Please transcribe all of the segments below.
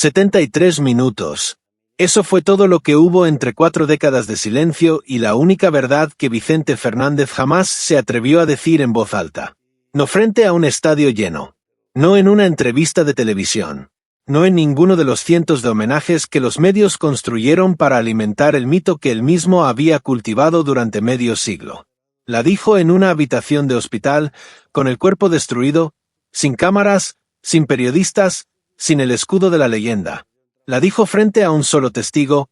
73 minutos. Eso fue todo lo que hubo entre 4 décadas de silencio y la única verdad que Vicente Fernández jamás se atrevió a decir en voz alta. No frente a un estadio lleno. No en una entrevista de televisión. No en ninguno de los cientos de homenajes que los medios construyeron para alimentar el mito que él mismo había cultivado durante medio siglo. La dijo en una habitación de hospital, con el cuerpo destruido, sin cámaras, sin periodistas, sin el escudo de la leyenda. La dijo frente a un solo testigo,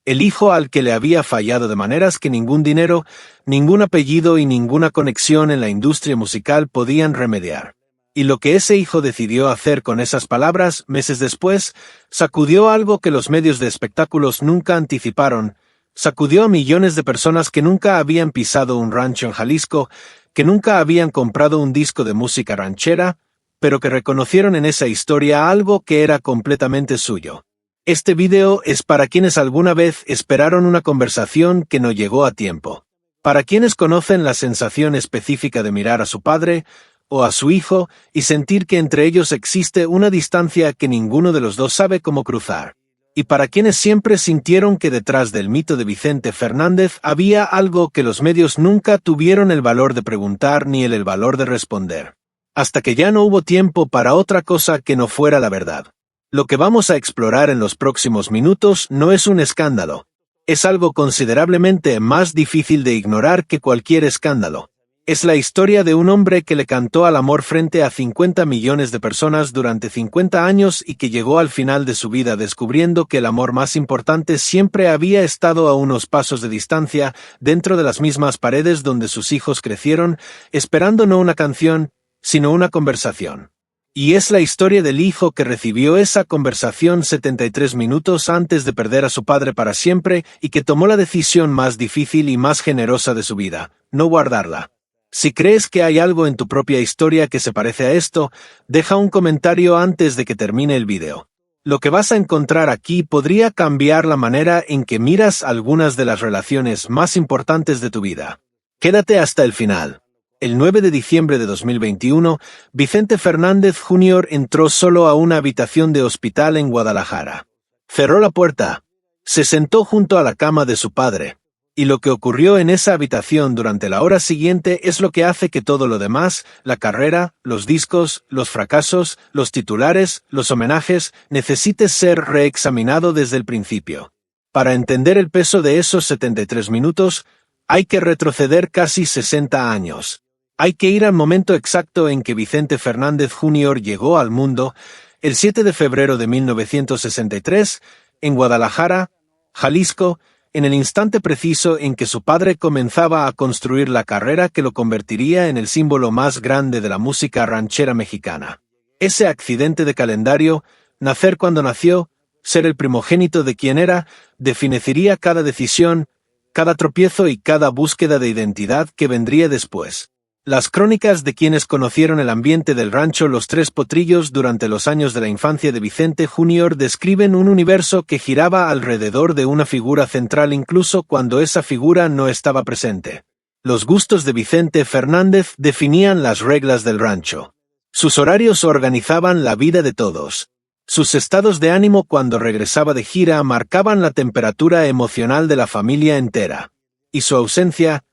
el hijo al que le había fallado de maneras que ningún dinero, ningún apellido y ninguna conexión en la industria musical podían remediar. Y lo que ese hijo decidió hacer con esas palabras, meses después, sacudió algo que los medios de espectáculos nunca anticiparon, sacudió a millones de personas que nunca habían pisado un rancho en Jalisco, que nunca habían comprado un disco de música ranchera, pero que reconocieron en esa historia algo que era completamente suyo. Este video es para quienes alguna vez esperaron una conversación que no llegó a tiempo. Para quienes conocen la sensación específica de mirar a su padre o a su hijo y sentir que entre ellos existe una distancia que ninguno de los dos sabe cómo cruzar. Y para quienes siempre sintieron que detrás del mito de Vicente Fernández había algo que los medios nunca tuvieron el valor de preguntar ni el valor de responder. Hasta que ya no hubo tiempo para otra cosa que no fuera la verdad. Lo que vamos a explorar en los próximos minutos no es un escándalo. Es algo considerablemente más difícil de ignorar que cualquier escándalo. Es la historia de un hombre que le cantó al amor frente a 50 millones de personas durante 50 años y que llegó al final de su vida descubriendo que el amor más importante siempre había estado a unos pasos de distancia, dentro de las mismas paredes donde sus hijos crecieron, esperando no una canción, sino una conversación. Y es la historia del hijo que recibió esa conversación 73 minutos antes de perder a su padre para siempre y que tomó la decisión más difícil y más generosa de su vida, no guardarla. Si crees que hay algo en tu propia historia que se parece a esto, deja un comentario antes de que termine el video. Lo que vas a encontrar aquí podría cambiar la manera en que miras algunas de las relaciones más importantes de tu vida. Quédate hasta el final. El 9 de diciembre de 2021, Vicente Fernández Jr. entró solo a una habitación de hospital en Guadalajara. Cerró la puerta. Se sentó junto a la cama de su padre. Y lo que ocurrió en esa habitación durante la hora siguiente es lo que hace que todo lo demás, la carrera, los discos, los fracasos, los titulares, los homenajes, necesite ser reexaminado desde el principio. Para entender el peso de esos 73 minutos, hay que retroceder casi 60 años. Hay que ir al momento exacto en que Vicente Fernández Jr. llegó al mundo, el 7 de febrero de 1963, en Guadalajara, Jalisco, en el instante preciso en que su padre comenzaba a construir la carrera que lo convertiría en el símbolo más grande de la música ranchera mexicana. Ese accidente de calendario, nacer cuando nació, ser el primogénito de quien era, definiría cada decisión, cada tropiezo y cada búsqueda de identidad que vendría después. Las crónicas de quienes conocieron el ambiente del rancho Los Tres Potrillos durante los años de la infancia de Vicente Jr. describen un universo que giraba alrededor de una figura central incluso cuando esa figura no estaba presente. Los gustos de Vicente Fernández definían las reglas del rancho. Sus horarios organizaban la vida de todos. Sus estados de ánimo cuando regresaba de gira marcaban la temperatura emocional de la familia entera. Y su ausencia,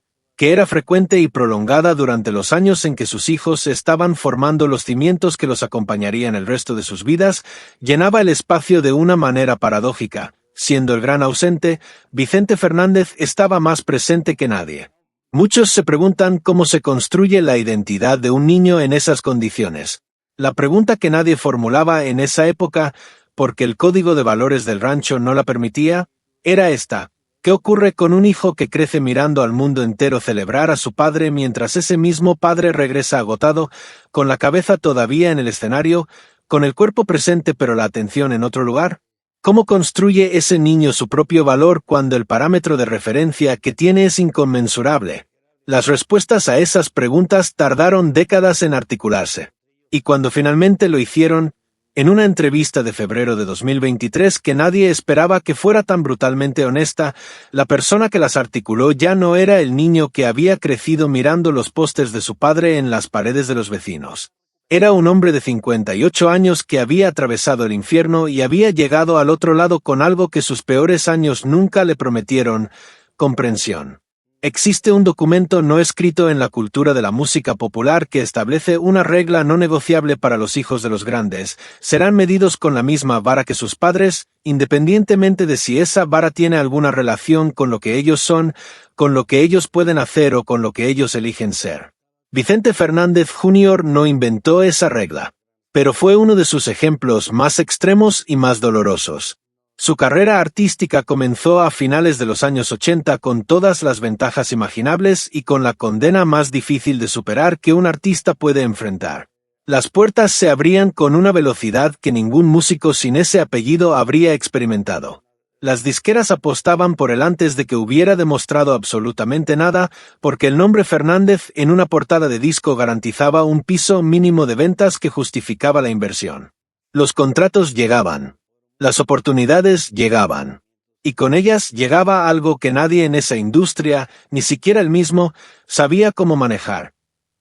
que era frecuente y prolongada durante los años en que sus hijos estaban formando los cimientos que los acompañarían el resto de sus vidas, llenaba el espacio de una manera paradójica. Siendo el gran ausente, Vicente Fernández estaba más presente que nadie. Muchos se preguntan cómo se construye la identidad de un niño en esas condiciones. La pregunta que nadie formulaba en esa época, porque el código de valores del rancho no la permitía, era esta. ¿Qué ocurre con un hijo que crece mirando al mundo entero celebrar a su padre mientras ese mismo padre regresa agotado, con la cabeza todavía en el escenario, con el cuerpo presente pero la atención en otro lugar? ¿Cómo construye ese niño su propio valor cuando el parámetro de referencia que tiene es inconmensurable? Las respuestas a esas preguntas tardaron décadas en articularse. Y cuando finalmente lo hicieron, en una entrevista de febrero de 2023 que nadie esperaba que fuera tan brutalmente honesta, la persona que las articuló ya no era el niño que había crecido mirando los pósters de su padre en las paredes de los vecinos. Era un hombre de 58 años que había atravesado el infierno y había llegado al otro lado con algo que sus peores años nunca le prometieron: comprensión. Existe un documento no escrito en la cultura de la música popular que establece una regla no negociable para los hijos de los grandes: serán medidos con la misma vara que sus padres, independientemente de si esa vara tiene alguna relación con lo que ellos son, con lo que ellos pueden hacer o con lo que ellos eligen ser. Vicente Fernández Jr. no inventó esa regla, pero fue uno de sus ejemplos más extremos y más dolorosos. Su carrera artística comenzó a finales de los años 80 con todas las ventajas imaginables y con la condena más difícil de superar que un artista puede enfrentar. Las puertas se abrían con una velocidad que ningún músico sin ese apellido habría experimentado. Las disqueras apostaban por él antes de que hubiera demostrado absolutamente nada, porque el nombre Fernández en una portada de disco garantizaba un piso mínimo de ventas que justificaba la inversión. Los contratos llegaban. Las oportunidades llegaban. Y con ellas llegaba algo que nadie en esa industria, ni siquiera él mismo, sabía cómo manejar: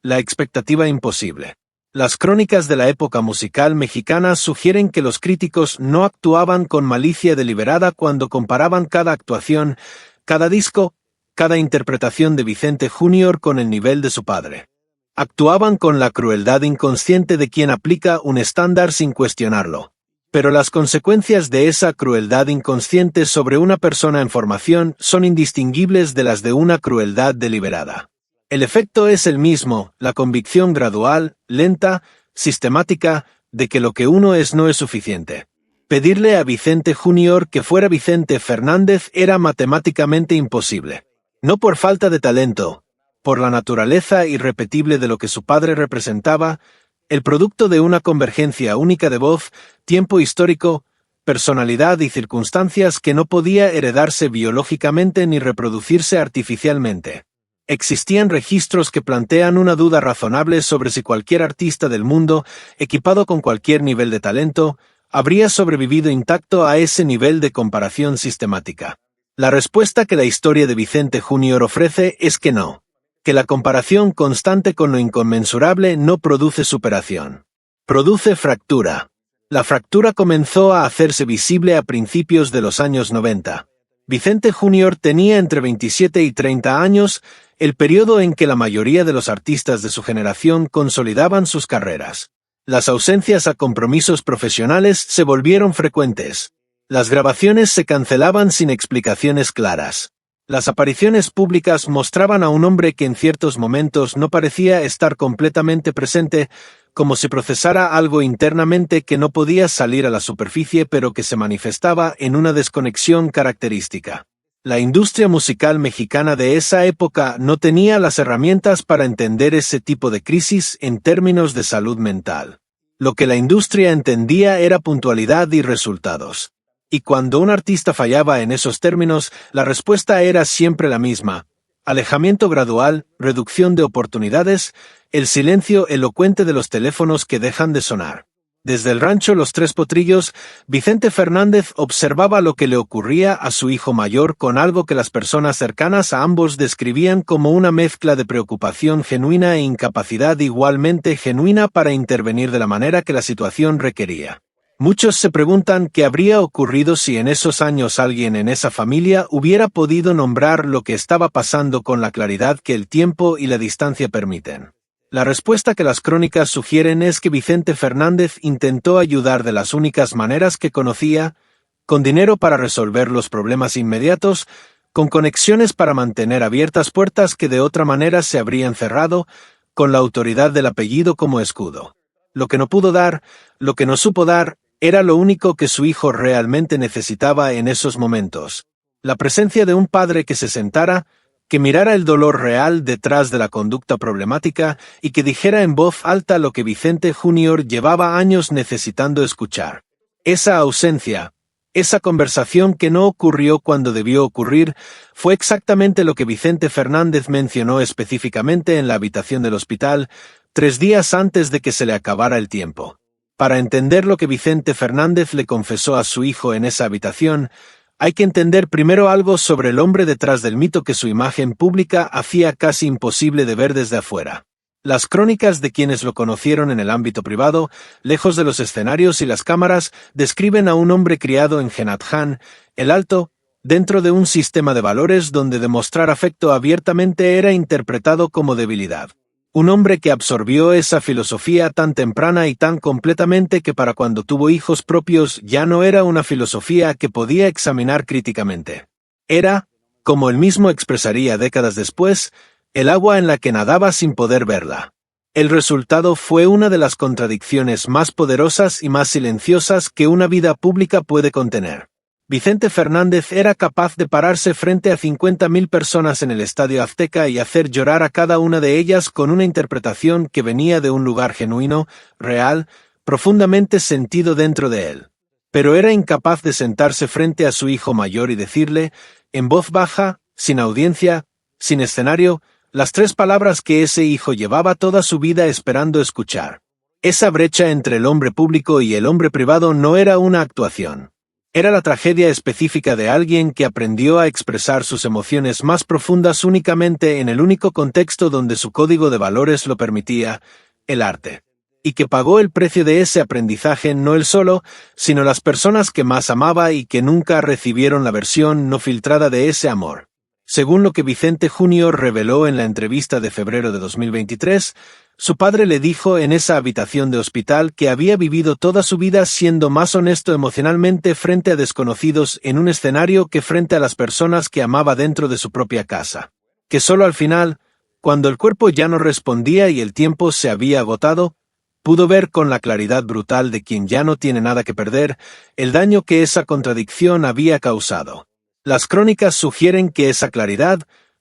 la expectativa imposible. Las crónicas de la época musical mexicana sugieren que los críticos no actuaban con malicia deliberada cuando comparaban cada actuación, cada disco, cada interpretación de Vicente Jr. con el nivel de su padre. Actuaban con la crueldad inconsciente de quien aplica un estándar sin cuestionarlo. Pero las consecuencias de esa crueldad inconsciente sobre una persona en formación son indistinguibles de las de una crueldad deliberada. El efecto es el mismo: la convicción gradual, lenta, sistemática, de que lo que uno es no es suficiente. Pedirle a Vicente Jr. que fuera Vicente Fernández era matemáticamente imposible. No por falta de talento, por la naturaleza irrepetible de lo que su padre representaba, el producto de una convergencia única de voz, tiempo histórico, personalidad y circunstancias que no podía heredarse biológicamente ni reproducirse artificialmente. Existían registros que plantean una duda razonable sobre si cualquier artista del mundo, equipado con cualquier nivel de talento, habría sobrevivido intacto a ese nivel de comparación sistemática. La respuesta que la historia de Vicente Jr. ofrece es que no. Que la comparación constante con lo inconmensurable no produce superación. Produce fractura. La fractura comenzó a hacerse visible a principios de los años 90. Vicente Jr. tenía entre 27 y 30 años, el periodo en que la mayoría de los artistas de su generación consolidaban sus carreras. Las ausencias a compromisos profesionales se volvieron frecuentes. Las grabaciones se cancelaban sin explicaciones claras. Las apariciones públicas mostraban a un hombre que en ciertos momentos no parecía estar completamente presente, como si procesara algo internamente que no podía salir a la superficie pero que se manifestaba en una desconexión característica. La industria musical mexicana de esa época no tenía las herramientas para entender ese tipo de crisis en términos de salud mental. Lo que la industria entendía era puntualidad y resultados. Y cuando un artista fallaba en esos términos, la respuesta era siempre la misma: alejamiento gradual, reducción de oportunidades, el silencio elocuente de los teléfonos que dejan de sonar. Desde el rancho Los Tres Potrillos, Vicente Fernández observaba lo que le ocurría a su hijo mayor con algo que las personas cercanas a ambos describían como una mezcla de preocupación genuina e incapacidad igualmente genuina para intervenir de la manera que la situación requería. Muchos se preguntan qué habría ocurrido si en esos años alguien en esa familia hubiera podido nombrar lo que estaba pasando con la claridad que el tiempo y la distancia permiten. La respuesta que las crónicas sugieren es que Vicente Fernández intentó ayudar de las únicas maneras que conocía: con dinero para resolver los problemas inmediatos, con conexiones para mantener abiertas puertas que de otra manera se habrían cerrado, con la autoridad del apellido como escudo. Lo que no pudo dar, lo que no supo dar, era lo único que su hijo realmente necesitaba en esos momentos: la presencia de un padre que se sentara, que mirara el dolor real detrás de la conducta problemática y que dijera en voz alta lo que Vicente Jr. llevaba años necesitando escuchar. Esa ausencia, esa conversación que no ocurrió cuando debió ocurrir, fue exactamente lo que Vicente Fernández mencionó específicamente en la habitación del hospital, 3 días antes de que se le acabara el tiempo. Para entender lo que Vicente Fernández le confesó a su hijo en esa habitación, hay que entender primero algo sobre el hombre detrás del mito que su imagen pública hacía casi imposible de ver desde afuera. Las crónicas de quienes lo conocieron en el ámbito privado, lejos de los escenarios y las cámaras, describen a un hombre criado en Genadhan, el Alto, dentro de un sistema de valores donde demostrar afecto abiertamente era interpretado como debilidad. Un hombre que absorbió esa filosofía tan temprana y tan completamente que para cuando tuvo hijos propios ya no era una filosofía que podía examinar críticamente. Era, como él mismo expresaría décadas después, el agua en la que nadaba sin poder verla. El resultado fue una de las contradicciones más poderosas y más silenciosas que una vida pública puede contener. Vicente Fernández era capaz de pararse frente a 50.000 personas en el Estadio Azteca y hacer llorar a cada una de ellas con una interpretación que venía de un lugar genuino, real, profundamente sentido dentro de él. Pero era incapaz de sentarse frente a su hijo mayor y decirle, en voz baja, sin audiencia, sin escenario, las 3 palabras que ese hijo llevaba toda su vida esperando escuchar. Esa brecha entre el hombre público y el hombre privado no era una actuación. Era la tragedia específica de alguien que aprendió a expresar sus emociones más profundas únicamente en el único contexto donde su código de valores lo permitía, el arte. Y que pagó el precio de ese aprendizaje no él solo, sino las personas que más amaba y que nunca recibieron la versión no filtrada de ese amor. Según lo que Vicente Jr. reveló en la entrevista de febrero de 2023, su padre le dijo en esa habitación de hospital que había vivido toda su vida siendo más honesto emocionalmente frente a desconocidos en un escenario que frente a las personas que amaba dentro de su propia casa. Que solo al final, cuando el cuerpo ya no respondía y el tiempo se había agotado, pudo ver con la claridad brutal de quien ya no tiene nada que perder, el daño que esa contradicción había causado. Las crónicas sugieren que esa claridad,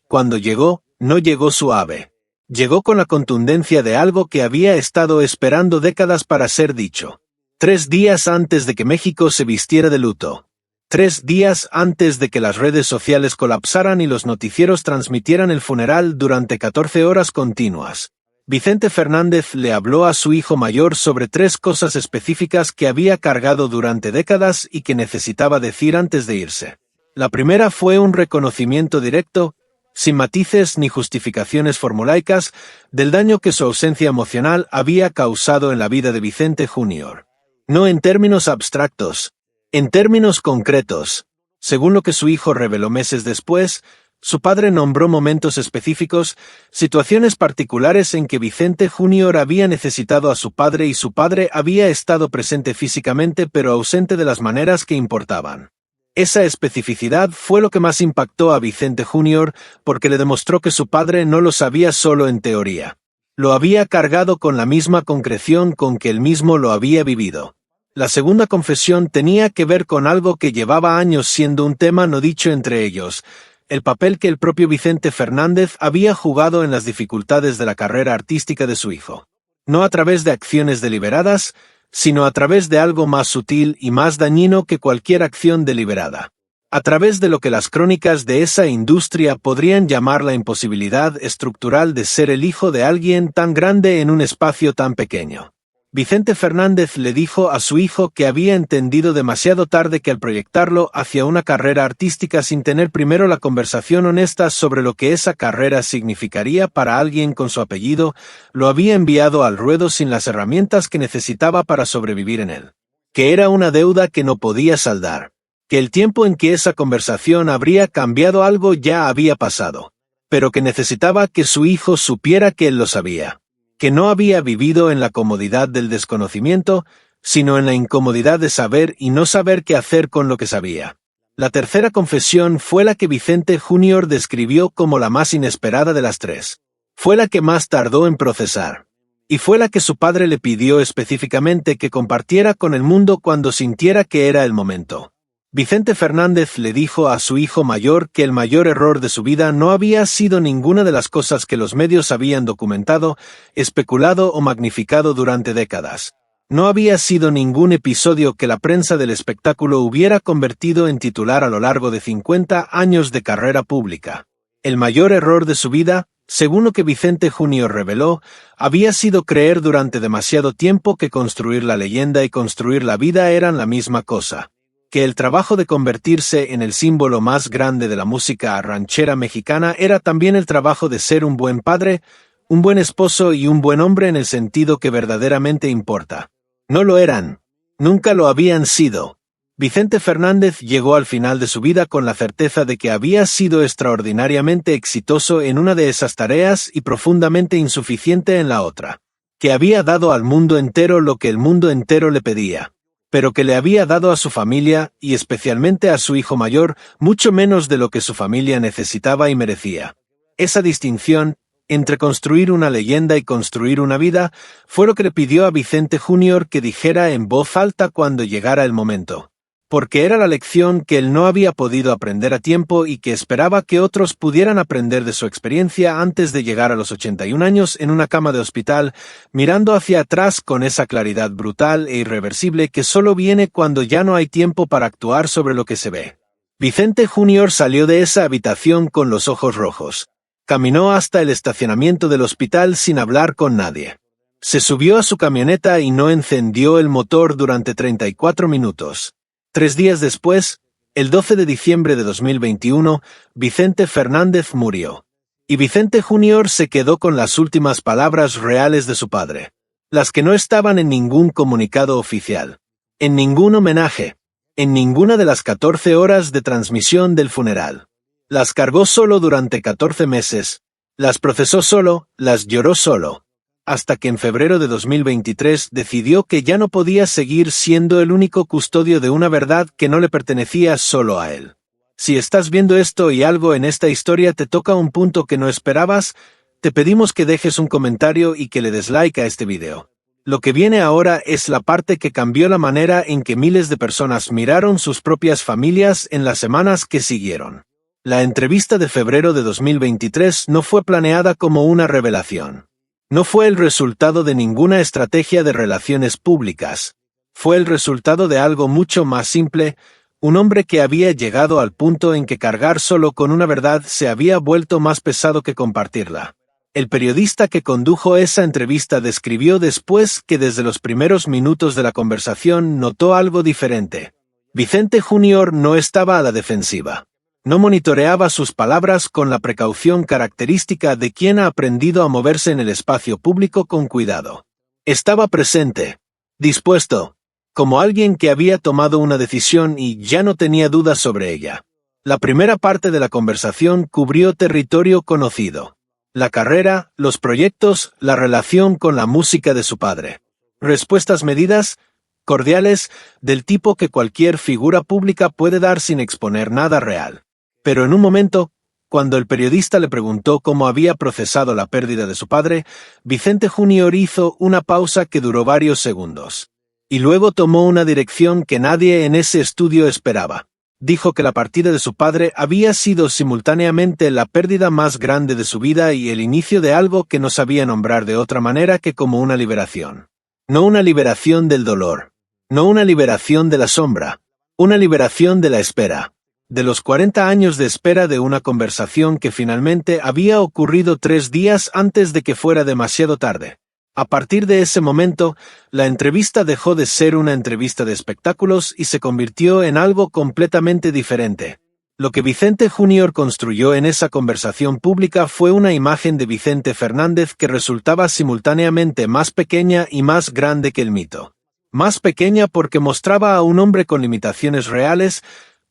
cuando llegó, no llegó suave. Llegó con la contundencia de algo que había estado esperando décadas para ser dicho. 3 días antes de que México se vistiera de luto. 3 días antes de que las redes sociales colapsaran y los noticieros transmitieran el funeral durante 14 horas continuas. Vicente Fernández le habló a su hijo mayor sobre 3 cosas específicas que había cargado durante décadas y que necesitaba decir antes de irse. La primera fue un reconocimiento directo, sin matices ni justificaciones formulaicas, del daño que su ausencia emocional había causado en la vida de Vicente Jr. No en términos abstractos, en términos concretos. Según lo que su hijo reveló meses después, su padre nombró momentos específicos, situaciones particulares en que Vicente Jr. había necesitado a su padre y su padre había estado presente físicamente pero ausente de las maneras que importaban. Esa especificidad fue lo que más impactó a Vicente Jr. porque le demostró que su padre no lo sabía solo en teoría. Lo había cargado con la misma concreción con que él mismo lo había vivido. La segunda confesión tenía que ver con algo que llevaba años siendo un tema no dicho entre ellos, el papel que el propio Vicente Fernández había jugado en las dificultades de la carrera artística de su hijo. No a través de acciones deliberadas, sino a través de algo más sutil y más dañino que cualquier acción deliberada. A través de lo que las crónicas de esa industria podrían llamar la imposibilidad estructural de ser el hijo de alguien tan grande en un espacio tan pequeño. Vicente Fernández le dijo a su hijo que había entendido demasiado tarde que al proyectarlo hacia una carrera artística sin tener primero la conversación honesta sobre lo que esa carrera significaría para alguien con su apellido, lo había enviado al ruedo sin las herramientas que necesitaba para sobrevivir en él. Que era una deuda que no podía saldar. Que el tiempo en que esa conversación habría cambiado algo ya había pasado. Pero que necesitaba que su hijo supiera que él lo sabía. Que no había vivido en la comodidad del desconocimiento, sino en la incomodidad de saber y no saber qué hacer con lo que sabía. La tercera confesión fue la que Vicente Jr. describió como la más inesperada de las 3. Fue la que más tardó en procesar. Y fue la que su padre le pidió específicamente que compartiera con el mundo cuando sintiera que era el momento. Vicente Fernández le dijo a su hijo mayor que el mayor error de su vida no había sido ninguna de las cosas que los medios habían documentado, especulado o magnificado durante décadas. No había sido ningún episodio que la prensa del espectáculo hubiera convertido en titular a lo largo de 50 años de carrera pública. El mayor error de su vida, según lo que Vicente Jr. reveló, había sido creer durante demasiado tiempo que construir la leyenda y construir la vida eran la misma cosa. Que el trabajo de convertirse en el símbolo más grande de la música ranchera mexicana era también el trabajo de ser un buen padre, un buen esposo y un buen hombre en el sentido que verdaderamente importa. No lo eran. Nunca lo habían sido. Vicente Fernández llegó al final de su vida con la certeza de que había sido extraordinariamente exitoso en una de esas tareas y profundamente insuficiente en la otra. Que había dado al mundo entero lo que el mundo entero le pedía, pero que le había dado a su familia, y especialmente a su hijo mayor, mucho menos de lo que su familia necesitaba y merecía. Esa distinción, entre construir una leyenda y construir una vida, fue lo que le pidió a Vicente Jr. que dijera en voz alta cuando llegara el momento. Porque era la lección que él no había podido aprender a tiempo y que esperaba que otros pudieran aprender de su experiencia antes de llegar a los 81 años en una cama de hospital, mirando hacia atrás con esa claridad brutal e irreversible que solo viene cuando ya no hay tiempo para actuar sobre lo que se ve. Vicente Jr. salió de esa habitación con los ojos rojos. Caminó hasta el estacionamiento del hospital sin hablar con nadie. Se subió a su camioneta y no encendió el motor durante 34 minutos. 3 días después, el 12 de diciembre de 2021, Vicente Fernández murió. Y Vicente Jr. se quedó con las últimas palabras reales de su padre. Las que no estaban en ningún comunicado oficial. En ningún homenaje. En ninguna de las 14 horas de transmisión del funeral. Las cargó solo durante 14 meses. Las procesó solo, las lloró solo. Hasta que en febrero de 2023 decidió que ya no podía seguir siendo el único custodio de una verdad que no le pertenecía solo a él. Si estás viendo esto y algo en esta historia te toca un punto que no esperabas, te pedimos que dejes un comentario y que le des like a este video. Lo que viene ahora es la parte que cambió la manera en que miles de personas miraron sus propias familias en las semanas que siguieron. La entrevista de febrero de 2023 no fue planeada como una revelación. No fue el resultado de ninguna estrategia de relaciones públicas. Fue el resultado de algo mucho más simple, un hombre que había llegado al punto en que cargar solo con una verdad se había vuelto más pesado que compartirla. El periodista que condujo esa entrevista describió después que desde los primeros minutos de la conversación notó algo diferente. Vicente Jr. no estaba a la defensiva. No monitoreaba sus palabras con la precaución característica de quien ha aprendido a moverse en el espacio público con cuidado. Estaba presente, dispuesto, como alguien que había tomado una decisión y ya no tenía dudas sobre ella. La primera parte de la conversación cubrió territorio conocido. La carrera, los proyectos, la relación con la música de su padre. Respuestas medidas, cordiales, del tipo que cualquier figura pública puede dar sin exponer nada real. Pero en un momento, cuando el periodista le preguntó cómo había procesado la pérdida de su padre, Vicente Jr. hizo una pausa que duró varios segundos. Y luego tomó una dirección que nadie en ese estudio esperaba. Dijo que la partida de su padre había sido simultáneamente la pérdida más grande de su vida y el inicio de algo que no sabía nombrar de otra manera que como una liberación. No una liberación del dolor. No una liberación de la sombra. Una liberación de la espera. De los 40 años de espera de una conversación que finalmente había ocurrido 3 días antes de que fuera demasiado tarde. A partir de ese momento, la entrevista dejó de ser una entrevista de espectáculos y se convirtió en algo completamente diferente. Lo que Vicente Jr. construyó en esa conversación pública fue una imagen de Vicente Fernández que resultaba simultáneamente más pequeña y más grande que el mito. Más pequeña porque mostraba a un hombre con limitaciones reales,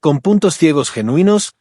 con puntos ciegos genuinos,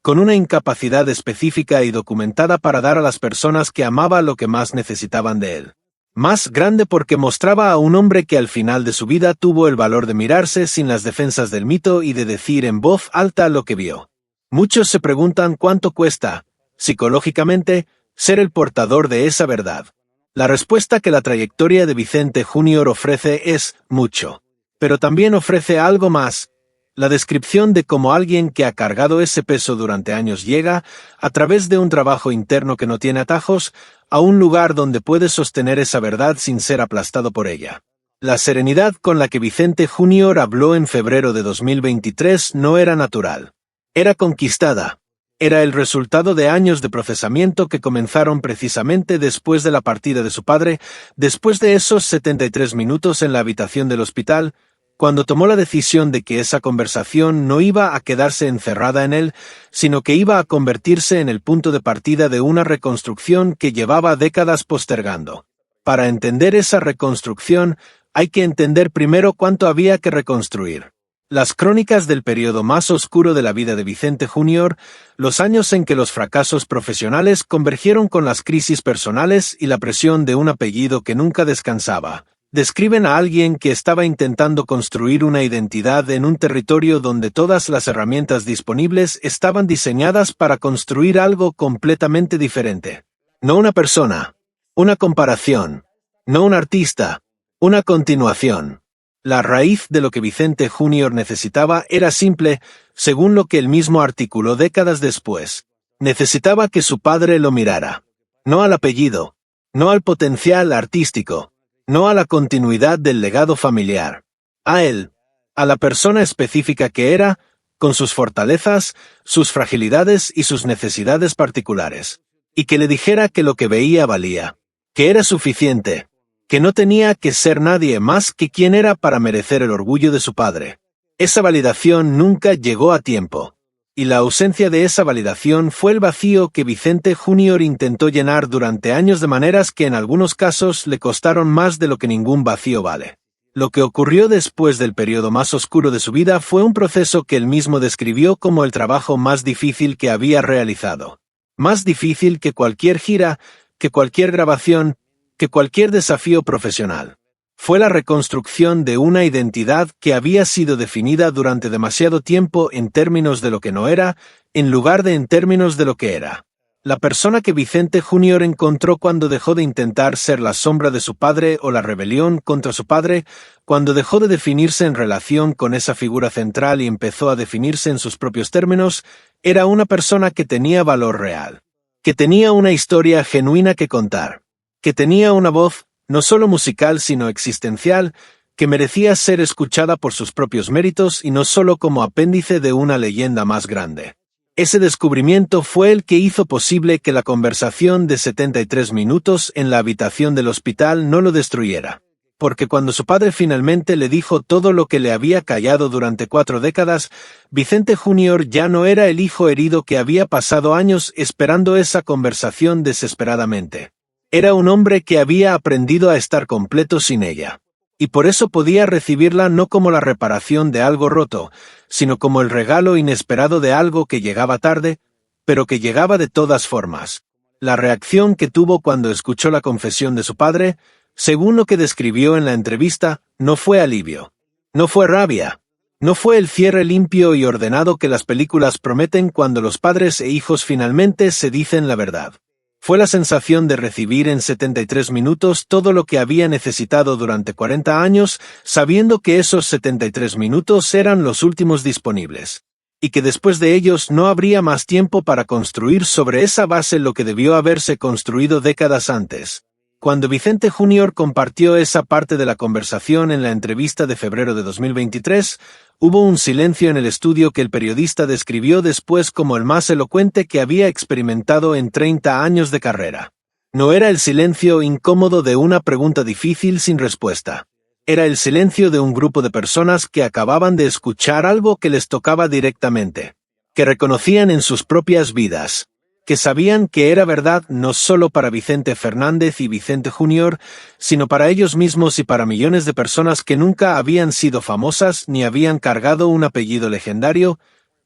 con una incapacidad específica y documentada para dar a las personas que amaba lo que más necesitaban de él. Más grande porque mostraba a un hombre que al final de su vida tuvo el valor de mirarse sin las defensas del mito y de decir en voz alta lo que vio. Muchos se preguntan cuánto cuesta, psicológicamente, ser el portador de esa verdad. La respuesta que la trayectoria de Vicente Jr. ofrece es mucho. Pero también ofrece algo más. La descripción de cómo alguien que ha cargado ese peso durante años llega, a través de un trabajo interno que no tiene atajos, a un lugar donde puede sostener esa verdad sin ser aplastado por ella. La serenidad con la que Vicente Jr. habló en febrero de 2023 no era natural. Era conquistada. Era el resultado de años de procesamiento que comenzaron precisamente después de la partida de su padre, después de esos 73 minutos en la habitación del hospital, cuando tomó la decisión de que esa conversación no iba a quedarse encerrada en él, sino que iba a convertirse en el punto de partida de una reconstrucción que llevaba décadas postergando. Para entender esa reconstrucción, hay que entender primero cuánto había que reconstruir. Las crónicas del periodo más oscuro de la vida de Vicente Jr., los años en que los fracasos profesionales convergieron con las crisis personales y la presión de un apellido que nunca descansaba, describen a alguien que estaba intentando construir una identidad en un territorio donde todas las herramientas disponibles estaban diseñadas para construir algo completamente diferente. No una persona, una comparación, no un artista, una continuación. La raíz de lo que Vicente Jr. necesitaba era simple, según lo que él mismo articuló décadas después. Necesitaba que su padre lo mirara. No al apellido, no al potencial artístico, no a la continuidad del legado familiar. A él, a la persona específica que era, con sus fortalezas, sus fragilidades y sus necesidades particulares. Y que le dijera que lo que veía valía, que era suficiente, que no tenía que ser nadie más que quien era para merecer el orgullo de su padre. Esa validación nunca llegó a tiempo, y la ausencia de esa validación fue el vacío que Vicente Jr. intentó llenar durante años de maneras que en algunos casos le costaron más de lo que ningún vacío vale. Lo que ocurrió después del periodo más oscuro de su vida fue un proceso que él mismo describió como el trabajo más difícil que había realizado. Más difícil que cualquier gira, que cualquier grabación, que cualquier desafío profesional. Fue la reconstrucción de una identidad que había sido definida durante demasiado tiempo en términos de lo que no era, en lugar de en términos de lo que era. La persona que Vicente Jr. encontró cuando dejó de intentar ser la sombra de su padre o la rebelión contra su padre, cuando dejó de definirse en relación con esa figura central y empezó a definirse en sus propios términos, era una persona que tenía valor real, que tenía una historia genuina que contar, que tenía una voz, no solo musical sino existencial, que merecía ser escuchada por sus propios méritos y no solo como apéndice de una leyenda más grande. Ese descubrimiento fue el que hizo posible que la conversación de 73 minutos en la habitación del hospital no lo destruyera. Porque cuando su padre finalmente le dijo todo lo que le había callado durante 4 décadas, Vicente Jr. ya no era el hijo herido que había pasado años esperando esa conversación desesperadamente. Era un hombre que había aprendido a estar completo sin ella. Y por eso podía recibirla no como la reparación de algo roto, sino como el regalo inesperado de algo que llegaba tarde, pero que llegaba de todas formas. La reacción que tuvo cuando escuchó la confesión de su padre, según lo que describió en la entrevista, no fue alivio. No fue rabia. No fue el cierre limpio y ordenado que las películas prometen cuando los padres e hijos finalmente se dicen la verdad. Fue la sensación de recibir en 73 minutos todo lo que había necesitado durante 40 años, sabiendo que esos 73 minutos eran los últimos disponibles, y que después de ellos no habría más tiempo para construir sobre esa base lo que debió haberse construido décadas antes. Cuando Vicente Jr. compartió esa parte de la conversación en la entrevista de febrero de 2023, hubo un silencio en el estudio que el periodista describió después como el más elocuente que había experimentado en 30 años de carrera. No era el silencio incómodo de una pregunta difícil sin respuesta. Era el silencio de un grupo de personas que acababan de escuchar algo que les tocaba directamente, que reconocían en sus propias vidas, que sabían que era verdad no solo para Vicente Fernández y Vicente Jr., sino para ellos mismos y para millones de personas que nunca habían sido famosas ni habían cargado un apellido legendario,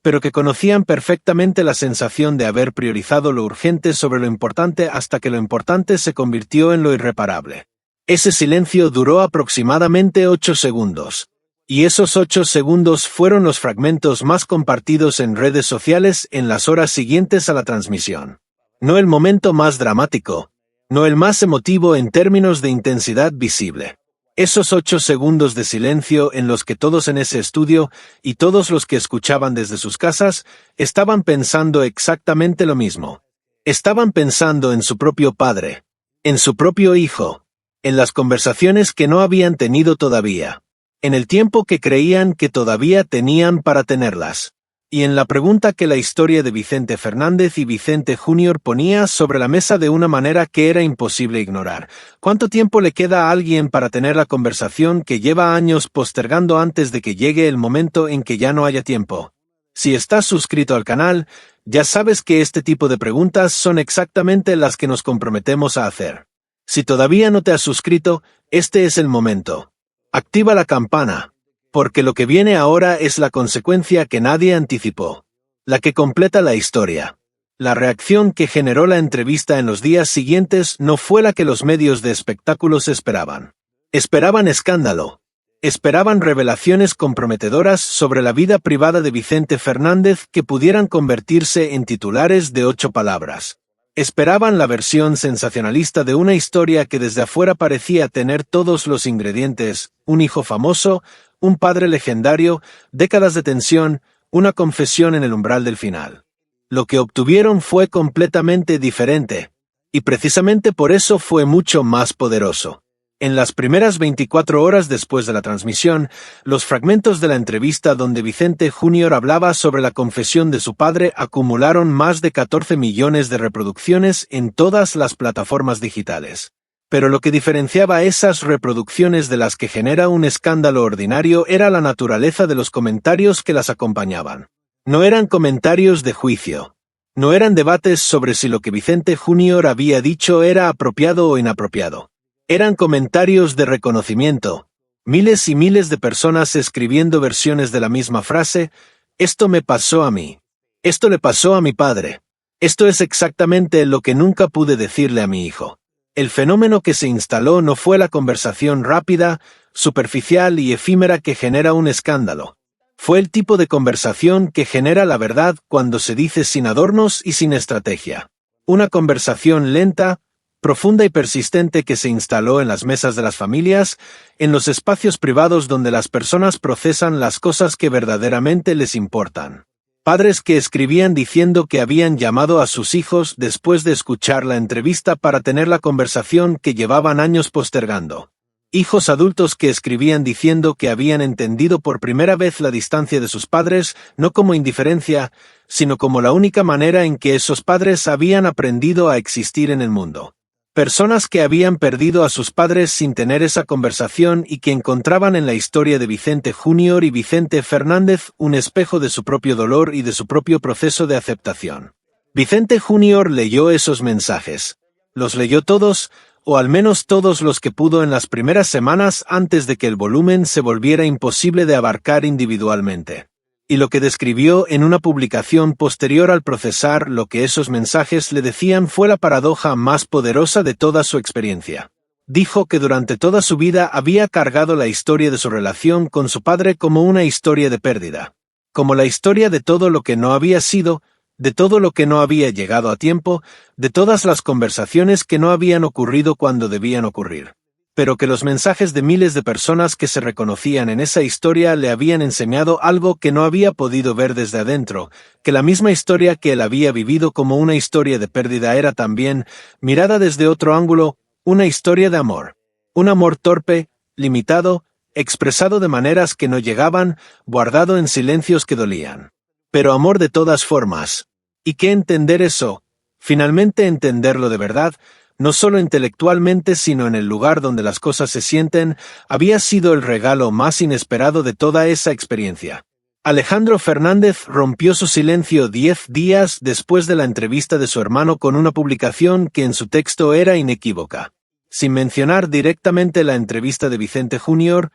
pero que conocían perfectamente la sensación de haber priorizado lo urgente sobre lo importante hasta que lo importante se convirtió en lo irreparable. Ese silencio duró aproximadamente 8 segundos. Y esos 8 segundos fueron los fragmentos más compartidos en redes sociales en las horas siguientes a la transmisión. No el momento más dramático, no el más emotivo en términos de intensidad visible. Esos 8 segundos de silencio en los que todos en ese estudio, y todos los que escuchaban desde sus casas, estaban pensando exactamente lo mismo. Estaban pensando en su propio padre, en su propio hijo, en las conversaciones que no habían tenido todavía, en el tiempo que creían que todavía tenían para tenerlas. Y en la pregunta que la historia de Vicente Fernández y Vicente Jr. ponía sobre la mesa de una manera que era imposible ignorar. ¿Cuánto tiempo le queda a alguien para tener la conversación que lleva años postergando antes de que llegue el momento en que ya no haya tiempo? Si estás suscrito al canal, ya sabes que este tipo de preguntas son exactamente las que nos comprometemos a hacer. Si todavía no te has suscrito, este es el momento. Activa la campana, porque lo que viene ahora es la consecuencia que nadie anticipó, la que completa la historia. La reacción que generó la entrevista en los días siguientes no fue la que los medios de espectáculos esperaban. Esperaban escándalo. Esperaban revelaciones comprometedoras sobre la vida privada de Vicente Fernández que pudieran convertirse en titulares de 8 palabras. Esperaban la versión sensacionalista de una historia que desde afuera parecía tener todos los ingredientes: un hijo famoso, un padre legendario, décadas de tensión, una confesión en el umbral del final. Lo que obtuvieron fue completamente diferente, y precisamente por eso fue mucho más poderoso. En las primeras 24 horas después de la transmisión, los fragmentos de la entrevista donde Vicente Jr. hablaba sobre la confesión de su padre acumularon más de 14 millones de reproducciones en todas las plataformas digitales. Pero lo que diferenciaba esas reproducciones de las que genera un escándalo ordinario era la naturaleza de los comentarios que las acompañaban. No eran comentarios de juicio. No eran debates sobre si lo que Vicente Jr. había dicho era apropiado o inapropiado. Eran comentarios de reconocimiento. Miles y miles de personas escribiendo versiones de la misma frase: esto me pasó a mí. Esto le pasó a mi padre. Esto es exactamente lo que nunca pude decirle a mi hijo. El fenómeno que se instaló no fue la conversación rápida, superficial y efímera que genera un escándalo. Fue el tipo de conversación que genera la verdad cuando se dice sin adornos y sin estrategia. Una conversación lenta, profunda y persistente que se instaló en las mesas de las familias, en los espacios privados donde las personas procesan las cosas que verdaderamente les importan. Padres que escribían diciendo que habían llamado a sus hijos después de escuchar la entrevista para tener la conversación que llevaban años postergando. Hijos adultos que escribían diciendo que habían entendido por primera vez la distancia de sus padres, no como indiferencia, sino como la única manera en que esos padres habían aprendido a existir en el mundo. Personas que habían perdido a sus padres sin tener esa conversación y que encontraban en la historia de Vicente Jr. y Vicente Fernández un espejo de su propio dolor y de su propio proceso de aceptación. Vicente Jr. leyó esos mensajes. Los leyó todos, o al menos todos los que pudo en las primeras semanas antes de que el volumen se volviera imposible de abarcar individualmente. Y lo que describió en una publicación posterior al procesar lo que esos mensajes le decían fue la paradoja más poderosa de toda su experiencia. Dijo que durante toda su vida había cargado la historia de su relación con su padre como una historia de pérdida, como la historia de todo lo que no había sido, de todo lo que no había llegado a tiempo, de todas las conversaciones que no habían ocurrido cuando debían ocurrir. Pero que los mensajes de miles de personas que se reconocían en esa historia le habían enseñado algo que no había podido ver desde adentro, que la misma historia que él había vivido como una historia de pérdida era también, mirada desde otro ángulo, una historia de amor. Un amor torpe, limitado, expresado de maneras que no llegaban, guardado en silencios que dolían. Pero amor de todas formas. ¿Y qué entender eso? Finalmente entenderlo de verdad, no solo intelectualmente sino en el lugar donde las cosas se sienten, había sido el regalo más inesperado de toda esa experiencia. Alejandro Fernández rompió su silencio 10 días después de la entrevista de su hermano con una publicación que en su texto era inequívoca. Sin mencionar directamente la entrevista de Vicente Jr.,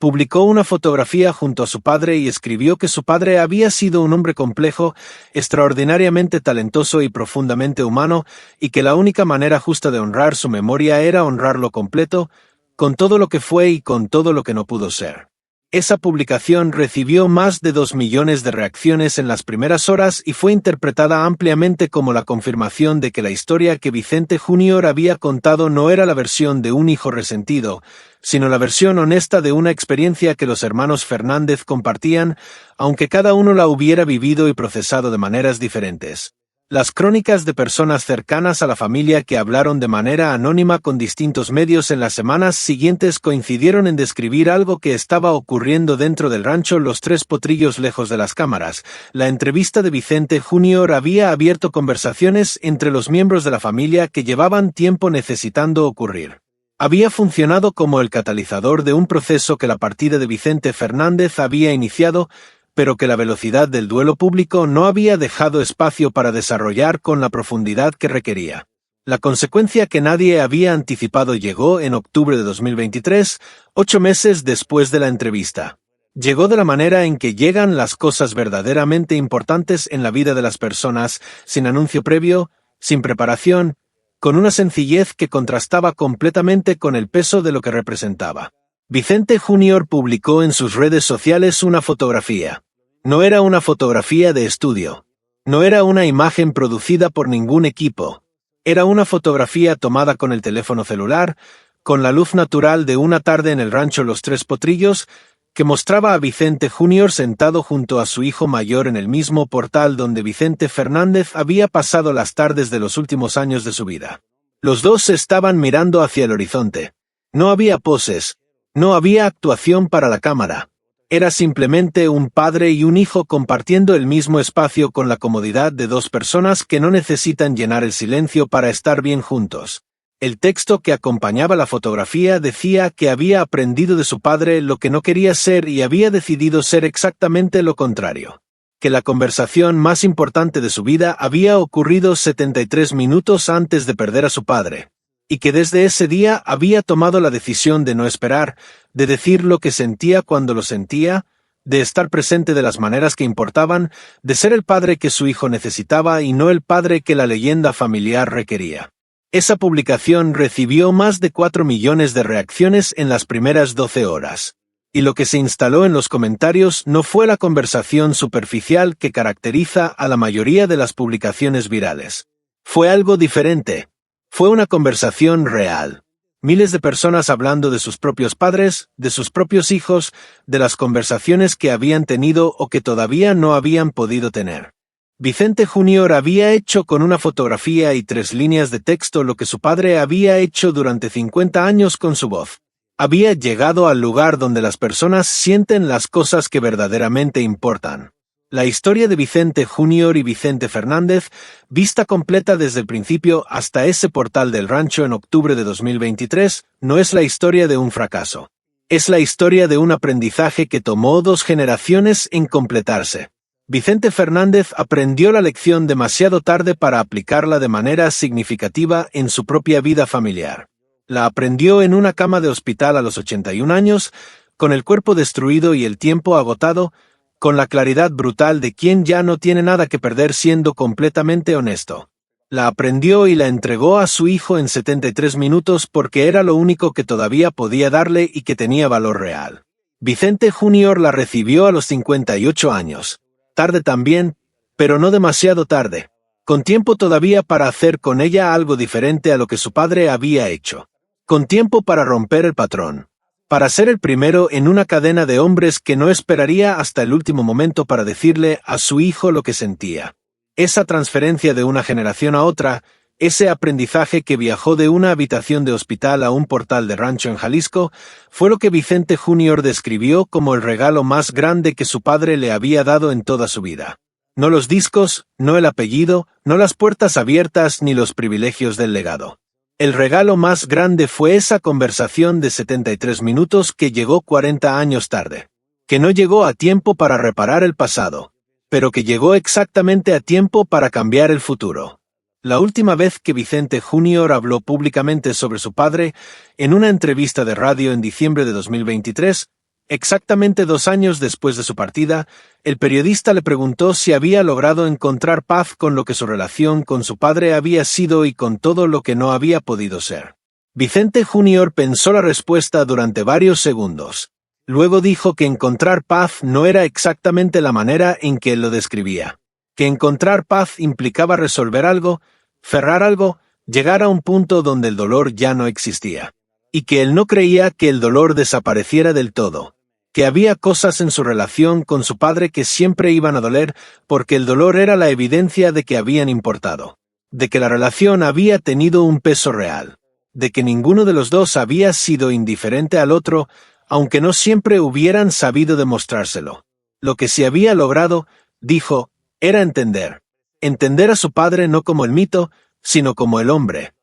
publicó una fotografía junto a su padre y escribió que su padre había sido un hombre complejo, extraordinariamente talentoso y profundamente humano, y que la única manera justa de honrar su memoria era honrarlo completo, con todo lo que fue y con todo lo que no pudo ser. Esa publicación recibió más de 2 millones de reacciones en las primeras horas y fue interpretada ampliamente como la confirmación de que la historia que Vicente Jr. había contado no era la versión de un hijo resentido, sino la versión honesta de una experiencia que los hermanos Fernández compartían, aunque cada uno la hubiera vivido y procesado de maneras diferentes. Las crónicas de personas cercanas a la familia que hablaron de manera anónima con distintos medios en las semanas siguientes coincidieron en describir algo que estaba ocurriendo dentro del rancho Los Tres Potrillos lejos de las cámaras. La entrevista de Vicente Jr. había abierto conversaciones entre los miembros de la familia que llevaban tiempo necesitando ocurrir. Había funcionado como el catalizador de un proceso que la partida de Vicente Fernández había iniciado, pero que la velocidad del duelo público no había dejado espacio para desarrollar con la profundidad que requería. La consecuencia que nadie había anticipado llegó en octubre de 2023, 8 meses después de la entrevista. Llegó de la manera en que llegan las cosas verdaderamente importantes en la vida de las personas, sin anuncio previo, sin preparación, con una sencillez que contrastaba completamente con el peso de lo que representaba. Vicente Jr. publicó en sus redes sociales una fotografía. No era una fotografía de estudio. No era una imagen producida por ningún equipo. Era una fotografía tomada con el teléfono celular, con la luz natural de una tarde en el rancho Los Tres Potrillos, que mostraba a Vicente Jr. sentado junto a su hijo mayor en el mismo portal donde Vicente Fernández había pasado las tardes de los últimos años de su vida. Los dos estaban mirando hacia el horizonte. No había poses. No había actuación para la cámara. Era simplemente un padre y un hijo compartiendo el mismo espacio con la comodidad de dos personas que no necesitan llenar el silencio para estar bien juntos. El texto que acompañaba la fotografía decía que había aprendido de su padre lo que no quería ser y había decidido ser exactamente lo contrario. Que la conversación más importante de su vida había ocurrido 73 minutos antes de perder a su padre. Y que desde ese día había tomado la decisión de no esperar, de decir lo que sentía cuando lo sentía, de estar presente de las maneras que importaban, de ser el padre que su hijo necesitaba y no el padre que la leyenda familiar requería. Esa publicación recibió más de 4 millones de reacciones en las primeras 12 horas. Y lo que se instaló en los comentarios no fue la conversación superficial que caracteriza a la mayoría de las publicaciones virales. Fue algo diferente. Fue una conversación real. Miles de personas hablando de sus propios padres, de sus propios hijos, de las conversaciones que habían tenido o que todavía no habían podido tener. Vicente Jr. había hecho con una fotografía y 3 líneas de texto lo que su padre había hecho durante 50 años con su voz. Había llegado al lugar donde las personas sienten las cosas que verdaderamente importan. La historia de Vicente Jr. y Vicente Fernández, vista completa desde el principio hasta ese portal del rancho en octubre de 2023, no es la historia de un fracaso. Es la historia de un aprendizaje que tomó 2 generaciones en completarse. Vicente Fernández aprendió la lección demasiado tarde para aplicarla de manera significativa en su propia vida familiar. La aprendió en una cama de hospital a los 81 años, con el cuerpo destruido y el tiempo agotado, con la claridad brutal de quien ya no tiene nada que perder siendo completamente honesto. La aprendió y la entregó a su hijo en 73 minutos porque era lo único que todavía podía darle y que tenía valor real. Vicente Jr. la recibió a los 58 años. Tarde también, pero no demasiado tarde. Con tiempo todavía para hacer con ella algo diferente a lo que su padre había hecho. Con tiempo para romper el patrón. Para ser el primero en una cadena de hombres que no esperaría hasta el último momento para decirle a su hijo lo que sentía. Esa transferencia de una generación a otra, ese aprendizaje que viajó de una habitación de hospital a un portal de rancho en Jalisco, fue lo que Vicente Jr. describió como el regalo más grande que su padre le había dado en toda su vida. No los discos, no el apellido, no las puertas abiertas ni los privilegios del legado. El regalo más grande fue esa conversación de 73 minutos que llegó 40 años tarde. Que no llegó a tiempo para reparar el pasado, pero que llegó exactamente a tiempo para cambiar el futuro. La última vez que Vicente Jr. habló públicamente sobre su padre, en una entrevista de radio en diciembre de 2023, exactamente 2 años después de su partida, el periodista le preguntó si había logrado encontrar paz con lo que su relación con su padre había sido y con todo lo que no había podido ser. Vicente Jr. pensó la respuesta durante varios segundos. Luego dijo que encontrar paz no era exactamente la manera en que él lo describía. Que encontrar paz implicaba resolver algo, cerrar algo, llegar a un punto donde el dolor ya no existía. Y que él no creía que el dolor desapareciera del todo. que había cosas en su relación con su padre que siempre iban a doler porque el dolor era la evidencia de que habían importado, de que la relación había tenido un peso real, de que ninguno de los dos había sido indiferente al otro, aunque no siempre hubieran sabido demostrárselo. Lo que se había logrado, dijo, era entender a su padre no como el mito, sino como el hombre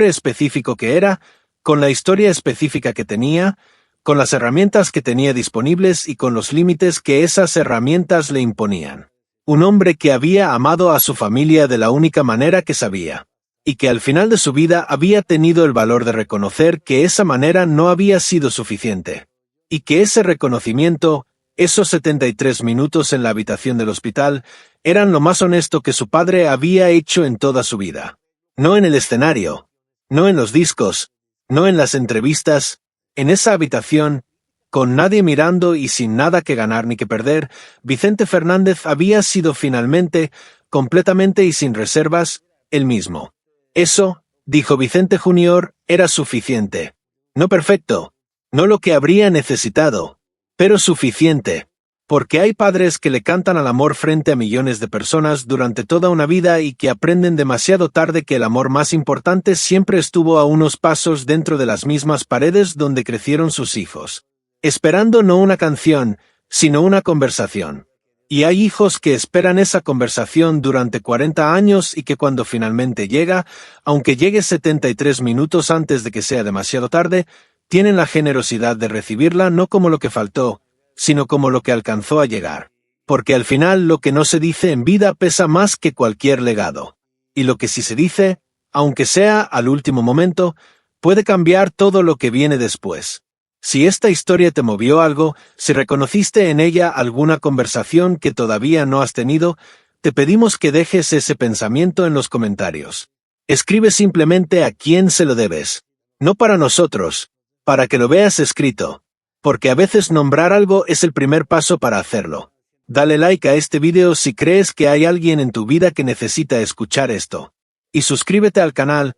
específico que era, con la historia específica que tenía, con las herramientas que tenía disponibles y con los límites que esas herramientas le imponían. Un hombre que había amado a su familia de la única manera que sabía, y que al final de su vida había tenido el valor de reconocer que esa manera no había sido suficiente, y que ese reconocimiento, esos 73 minutos en la habitación del hospital, eran lo más honesto que su padre había hecho en toda su vida. No en el escenario, no en los discos, no en las entrevistas, en esa habitación, con nadie mirando y sin nada que ganar ni que perder, Vicente Fernández había sido finalmente, completamente y sin reservas, el mismo. Eso, dijo Vicente Junior, era suficiente. No perfecto, no lo que habría necesitado, pero suficiente. Porque hay padres que le cantan al amor frente a millones de personas durante toda una vida y que aprenden demasiado tarde que el amor más importante siempre estuvo a unos pasos dentro de las mismas paredes donde crecieron sus hijos, esperando no una canción, sino una conversación. Y hay hijos que esperan esa conversación durante 40 años y que cuando finalmente llega, aunque llegue 73 minutos antes de que sea demasiado tarde, tienen la generosidad de recibirla no como lo que faltó, sino como lo que alcanzó a llegar. Porque al final lo que no se dice en vida pesa más que cualquier legado. Y lo que sí se dice, aunque sea al último momento, puede cambiar todo lo que viene después. Si esta historia te movió algo, si reconociste en ella alguna conversación que todavía no has tenido, te pedimos que dejes ese pensamiento en los comentarios. Escribe simplemente a quién se lo debes. No para nosotros, para que lo veas escrito. Porque a veces nombrar algo es el primer paso para hacerlo. Dale like a este video si crees que hay alguien en tu vida que necesita escuchar esto. Y suscríbete al canal,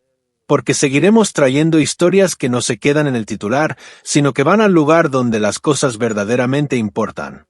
porque seguiremos trayendo historias que no se quedan en el titular, sino que van al lugar donde las cosas verdaderamente importan.